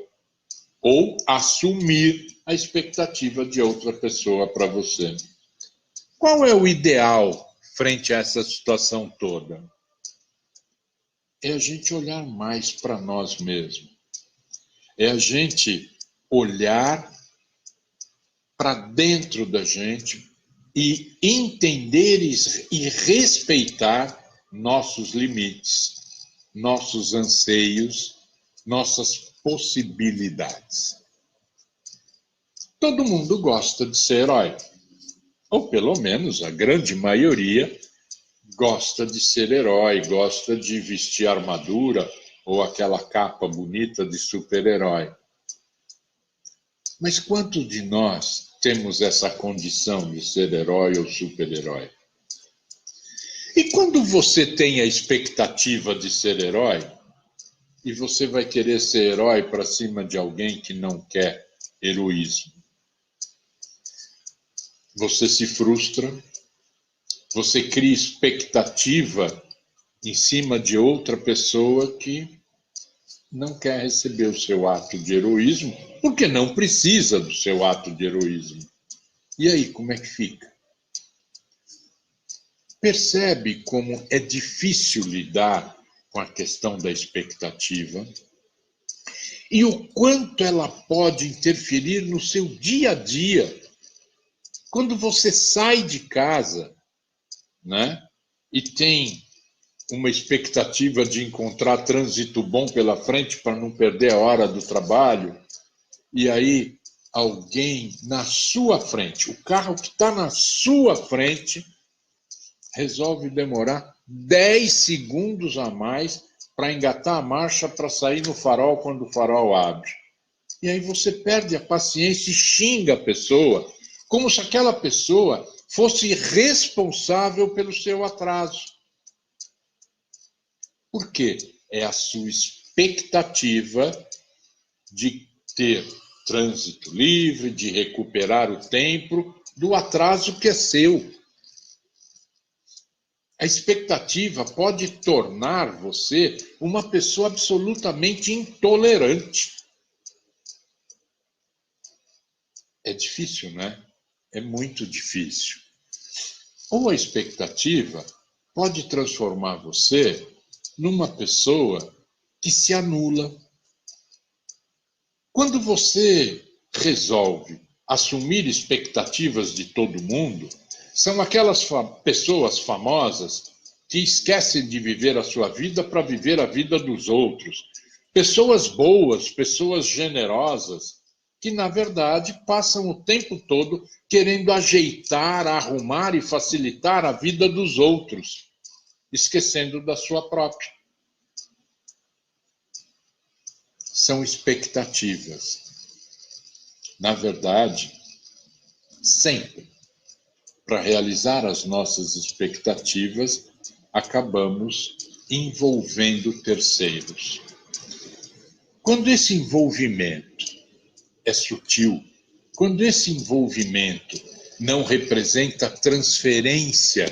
ou assumir a expectativa de outra pessoa para você. Qual é o ideal frente a essa situação toda? É a gente olhar mais para nós mesmos. É a gente olhar para dentro da gente e entender e respeitar nossos limites, nossos anseios, nossas possibilidades. Todo mundo gosta de ser herói, ou pelo menos a grande maioria gosta de ser herói, gosta de vestir armadura ou aquela capa bonita de super-herói. Mas quantos de nós temos essa condição de ser herói ou super-herói? E quando você tem a expectativa de ser herói, e você vai querer ser herói para cima de alguém que não quer heroísmo, você se frustra, você cria expectativa em cima de outra pessoa que não quer receber o seu ato de heroísmo, porque não precisa do seu ato de heroísmo. E aí, como é que fica? Percebe como é difícil lidar com a questão da expectativa e o quanto ela pode interferir no seu dia a dia. Quando você sai de casa, né, e tem uma expectativa de encontrar trânsito bom pela frente para não perder a hora do trabalho, e aí alguém na sua frente, o carro que está na sua frente, resolve demorar 10 segundos a mais para engatar a marcha para sair no farol quando o farol abre. E aí você perde a paciência e xinga a pessoa, como se aquela pessoa fosse responsável pelo seu atraso. Por quê? É a sua expectativa de ter trânsito livre, de recuperar o tempo do atraso que é seu. A expectativa pode tornar você uma pessoa absolutamente intolerante. É difícil, né? É muito difícil. Ou a expectativa pode transformar você numa pessoa que se anula. Quando você resolve assumir expectativas de todo mundo, são aquelas pessoas famosas que esquecem de viver a sua vida para viver a vida dos outros. Pessoas boas, pessoas generosas, que, na verdade, passam o tempo todo querendo ajeitar, arrumar e facilitar a vida dos outros, esquecendo da sua própria. São expectativas. Na verdade, sempre, para realizar as nossas expectativas, acabamos envolvendo terceiros. Quando esse envolvimento é sutil, quando esse envolvimento não representa transferência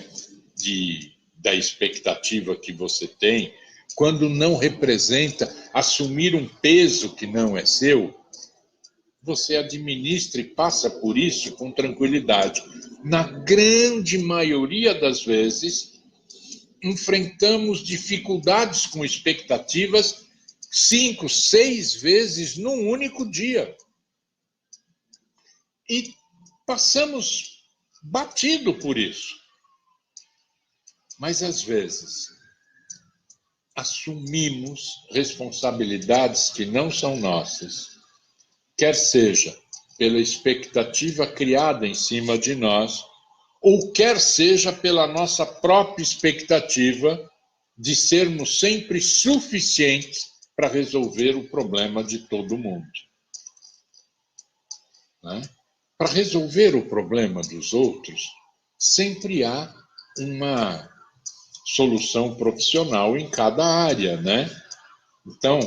da expectativa que você tem, quando não representa assumir um peso que não é seu, você administra e passa por isso com tranquilidade. Na grande maioria das vezes, enfrentamos dificuldades com expectativas 5, 6 vezes num único dia. E passamos batido por isso. Mas, às vezes, assumimos responsabilidades que não são nossas, quer seja pela expectativa criada em cima de nós, ou quer seja pela nossa própria expectativa de sermos sempre suficientes para resolver o problema de todo mundo. Né? Para resolver o problema dos outros, sempre há uma solução profissional em cada área, né? Então,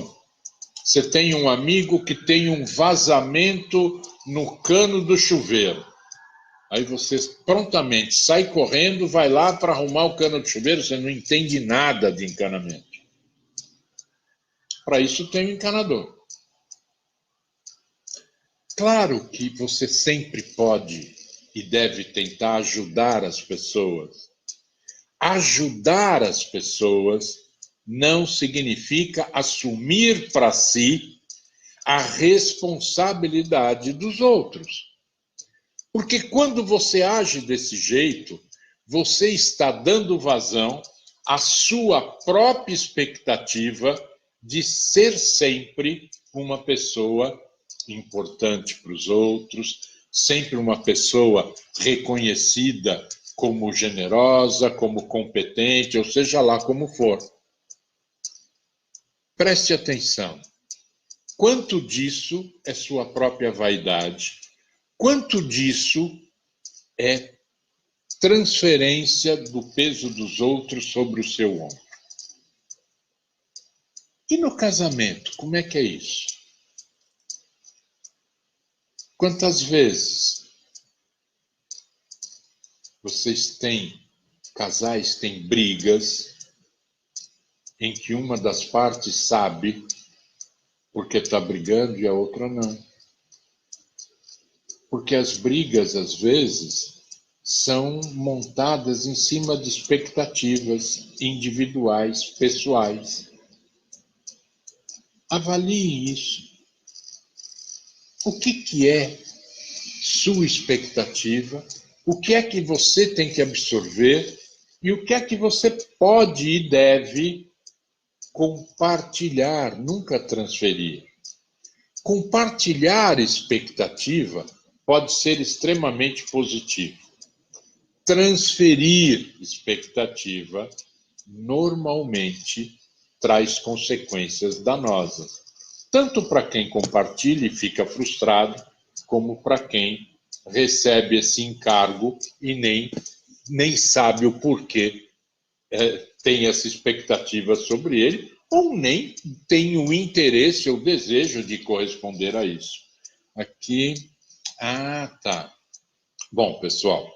você tem um amigo que tem um vazamento no cano do chuveiro. Aí você prontamente sai correndo, vai lá para arrumar o cano de chuveiro, você não entende nada de encanamento. Para isso tem um encanador. Claro que você sempre pode e deve tentar ajudar as pessoas. Ajudar as pessoas não significa assumir para si a responsabilidade dos outros. Porque quando você age desse jeito, você está dando vazão à sua própria expectativa de ser sempre uma pessoa importante para os outros, sempre uma pessoa reconhecida como generosa, como competente, ou seja lá como for. Preste atenção. Quanto disso é sua própria vaidade? Quanto disso é transferência do peso dos outros sobre o seu ombro? E no casamento, como é que é isso? Quantas vezes casais têm brigas em que uma das partes sabe porque está brigando e a outra não? Porque as brigas, às vezes, são montadas em cima de expectativas individuais, pessoais. Avaliem isso. O que é sua expectativa? O que é que você tem que absorver? E o que é que você pode e deve compartilhar, nunca transferir? Compartilhar expectativa pode ser extremamente positivo. Transferir expectativa normalmente traz consequências danosas, tanto para quem compartilha e fica frustrado, como para quem recebe esse encargo e nem sabe o porquê tem essa expectativa sobre ele, ou nem tem o interesse ou desejo de corresponder a isso. Aqui, tá. Bom, pessoal,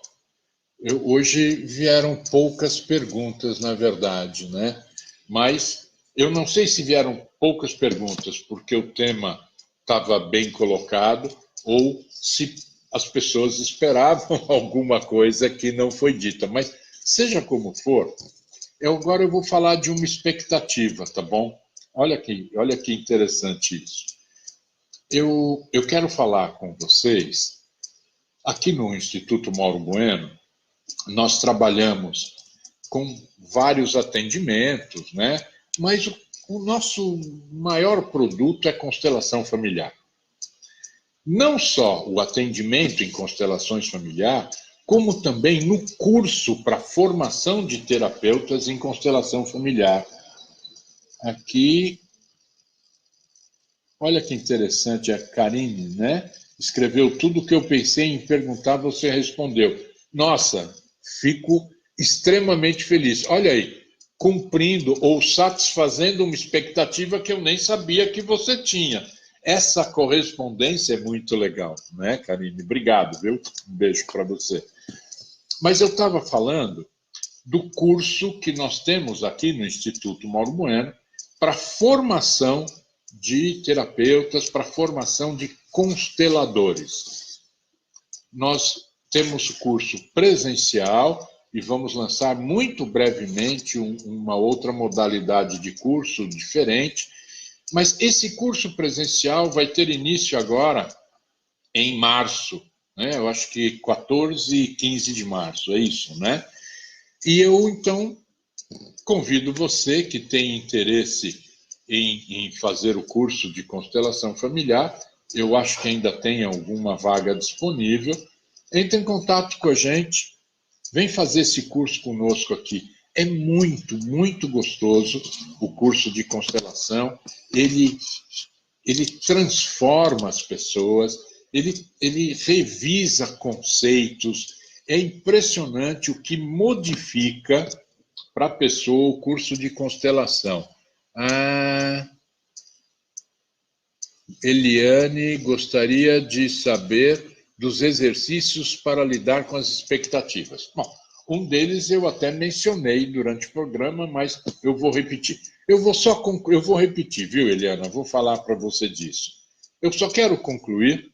hoje vieram poucas perguntas, na verdade, né? Mas eu não sei se vieram poucas perguntas porque o tema estava bem colocado ou se as pessoas esperavam alguma coisa que não foi dita. Mas, seja como for, agora eu vou falar de uma expectativa, tá bom? Olha que interessante isso. Eu quero falar com vocês, aqui no Instituto Mauro Bueno, nós trabalhamos com vários atendimentos, né? Mas o nosso maior produto é constelação familiar. Não só o atendimento em constelações familiar, como também no curso para formação de terapeutas em constelação familiar. Aqui, olha que interessante, a Karine, né? Escreveu tudo o que eu pensei em perguntar, você respondeu. Nossa, fico extremamente feliz. Olha aí, cumprindo ou satisfazendo uma expectativa que eu nem sabia que você tinha. Essa correspondência é muito legal, né, Karine? Obrigado, viu? Um beijo para você. Mas eu estava falando do curso que nós temos aqui no Instituto Mauro Bueno para formação de terapeutas, para formação de consteladores. Nós temos o curso presencial e vamos lançar muito brevemente uma outra modalidade de curso diferente, mas esse curso presencial vai ter início agora em março, né? Eu acho que 14 e 15 de março, é isso, né? E eu, então, convido você que tem interesse em fazer o curso de constelação familiar, eu acho que ainda tem alguma vaga disponível, entre em contato com a gente, vem fazer esse curso conosco aqui. É muito, muito gostoso o curso de constelação, ele transforma as pessoas, ele revisa conceitos, é impressionante o que modifica para a pessoa o curso de constelação. Eliane gostaria de saber dos exercícios para lidar com as expectativas. Bom, um deles eu até mencionei durante o programa, mas eu vou repetir. Eu vou repetir, viu, Eliana? Vou falar para você disso. Eu só quero concluir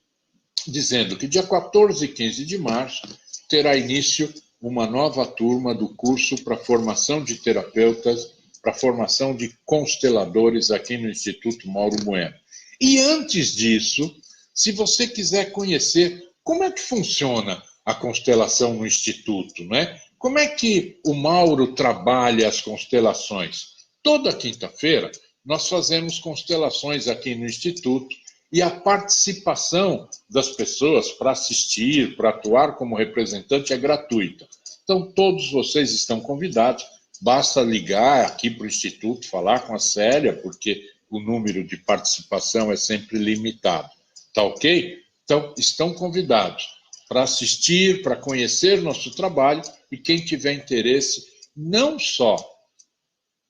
dizendo que dia 14 e 15 de março terá início uma nova turma do curso para formação de terapeutas, para formação de consteladores aqui no Instituto Mauro Bueno. E antes disso, se você quiser conhecer como é que funciona a constelação no Instituto, né? Como é que o Mauro trabalha as constelações? Toda quinta-feira nós fazemos constelações aqui no Instituto e a participação das pessoas para assistir, para atuar como representante é gratuita. Então, todos vocês estão convidados, basta ligar aqui para o Instituto, falar com a Célia, porque o número de participação é sempre limitado. Tá ok? Então, estão convidados para assistir, para conhecer nosso trabalho e quem tiver interesse, não só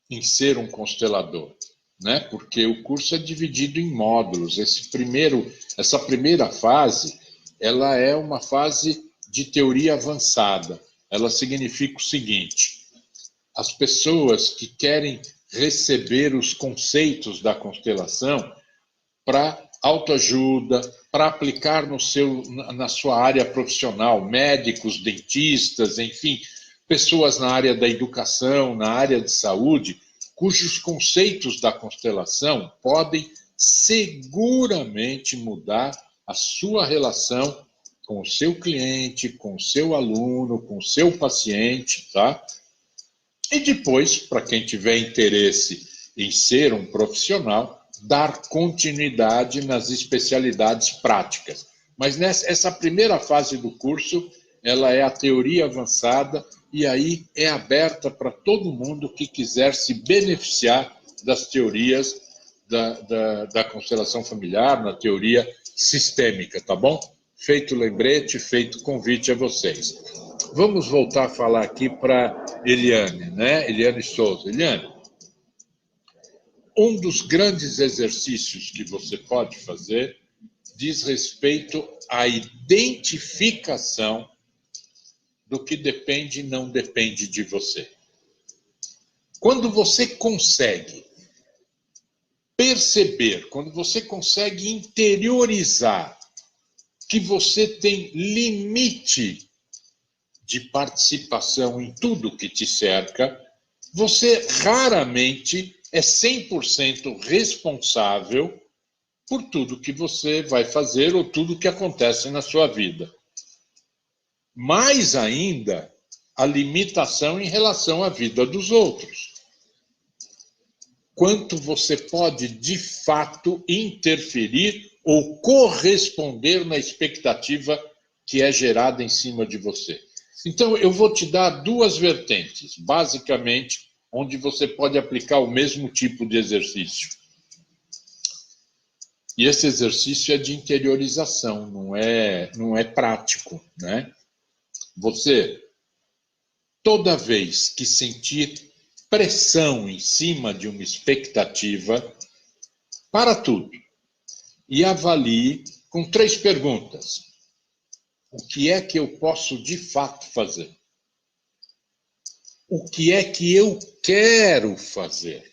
em ser um constelador, né? Porque o curso é dividido em módulos. Essa primeira fase, ela é uma fase de teoria avançada. Ela significa o seguinte: as pessoas que querem receber os conceitos da constelação para autoajuda, para aplicar na sua área profissional, médicos, dentistas, enfim, pessoas na área da educação, na área de saúde, cujos conceitos da constelação podem seguramente mudar a sua relação com o seu cliente, com o seu aluno, com o seu paciente, tá? E depois, para quem tiver interesse em ser um profissional, dar continuidade nas especialidades práticas. Mas essa primeira fase do curso, ela é a teoria avançada e aí é aberta para todo mundo que quiser se beneficiar das teorias da constelação familiar, na teoria sistêmica, tá bom? Feito o lembrete, feito o convite a vocês. Vamos voltar a falar aqui para Eliane, né? Eliane Souza. Eliane, um dos grandes exercícios que você pode fazer diz respeito à identificação do que depende e não depende de você. Quando você consegue perceber, quando você consegue interiorizar que você tem limite de participação em tudo que te cerca, você raramente é 100% responsável por tudo que você vai fazer ou tudo que acontece na sua vida. Mais ainda, a limitação em relação à vida dos outros. Quanto você pode, de fato, interferir ou corresponder na expectativa que é gerada em cima de você. Então, eu vou te dar duas vertentes, basicamente, onde você pode aplicar o mesmo tipo de exercício. E esse exercício é de interiorização, não é prático, né? Você, toda vez que sentir pressão em cima de uma expectativa, para tudo e avalie com 3 perguntas. O que é que eu posso de fato fazer? O que é que eu quero fazer?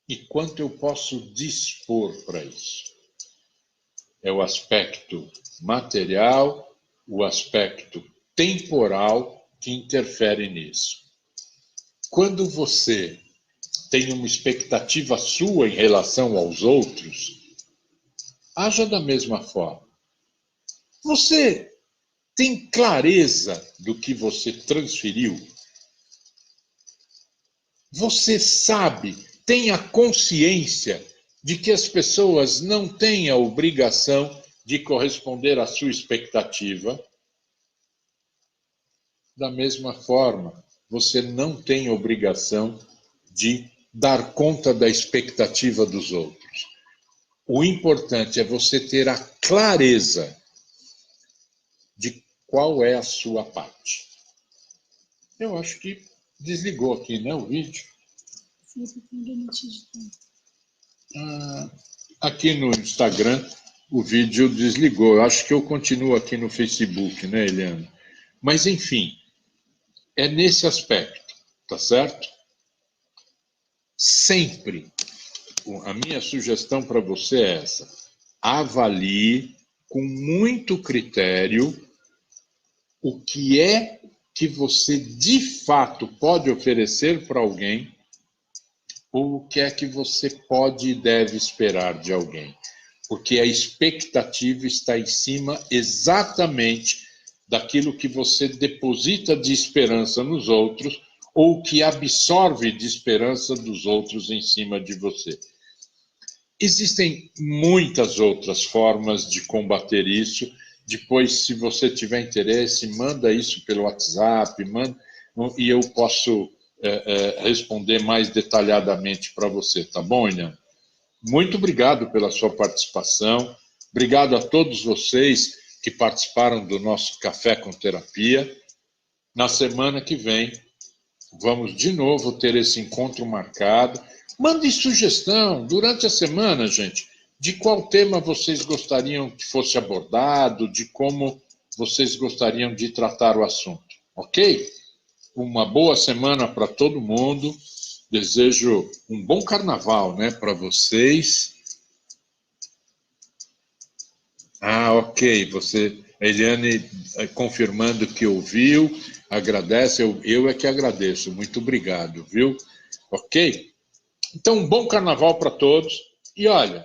E quanto eu posso dispor para isso? É o aspecto material, o aspecto temporal que interfere nisso. Quando você tem uma expectativa sua em relação aos outros, haja da mesma forma. Você tem clareza do que você transferiu? Você sabe, tem a consciência de que as pessoas não têm a obrigação de corresponder à sua expectativa? Da mesma forma, você não tem a obrigação de dar conta da expectativa dos outros. O importante é você ter a clareza de qual é a sua parte. Eu acho que desligou aqui, né, o vídeo? Sim, porque ninguém me digitou. Aqui no Instagram o vídeo desligou. Eu acho que eu continuo aqui no Facebook, né, Eliana? Mas, enfim, é nesse aspecto, tá certo? Sempre, a minha sugestão para você é essa: avalie com muito critério o que é que você de fato pode oferecer para alguém ou o que é que você pode e deve esperar de alguém. Porque a expectativa está em cima exatamente daquilo que você deposita de esperança nos outros ou que absorve de esperança dos outros em cima de você. Existem muitas outras formas de combater isso. Depois, se você tiver interesse, manda isso pelo WhatsApp, e eu posso responder mais detalhadamente para você, tá bom, Eliana? Muito obrigado pela sua participação. Obrigado a todos vocês que participaram do nosso Café com Terapia. Na semana que vem, vamos de novo ter esse encontro marcado. Mandem sugestão durante a semana, gente, de qual tema vocês gostariam que fosse abordado, de como vocês gostariam de tratar o assunto, ok? Uma boa semana para todo mundo. Desejo um bom carnaval, né, para vocês. Ah, ok. A Eliane confirmando que ouviu, agradece. Eu é que agradeço. Muito obrigado, viu? Ok? Então, um bom carnaval para todos. E olha,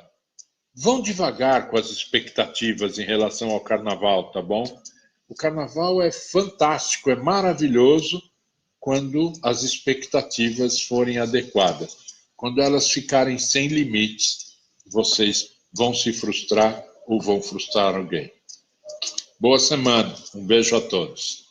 vão devagar com as expectativas em relação ao carnaval, tá bom? O carnaval é fantástico, é maravilhoso quando as expectativas forem adequadas. Quando elas ficarem sem limites, vocês vão se frustrar ou vão frustrar alguém. Boa semana. Um beijo a todos.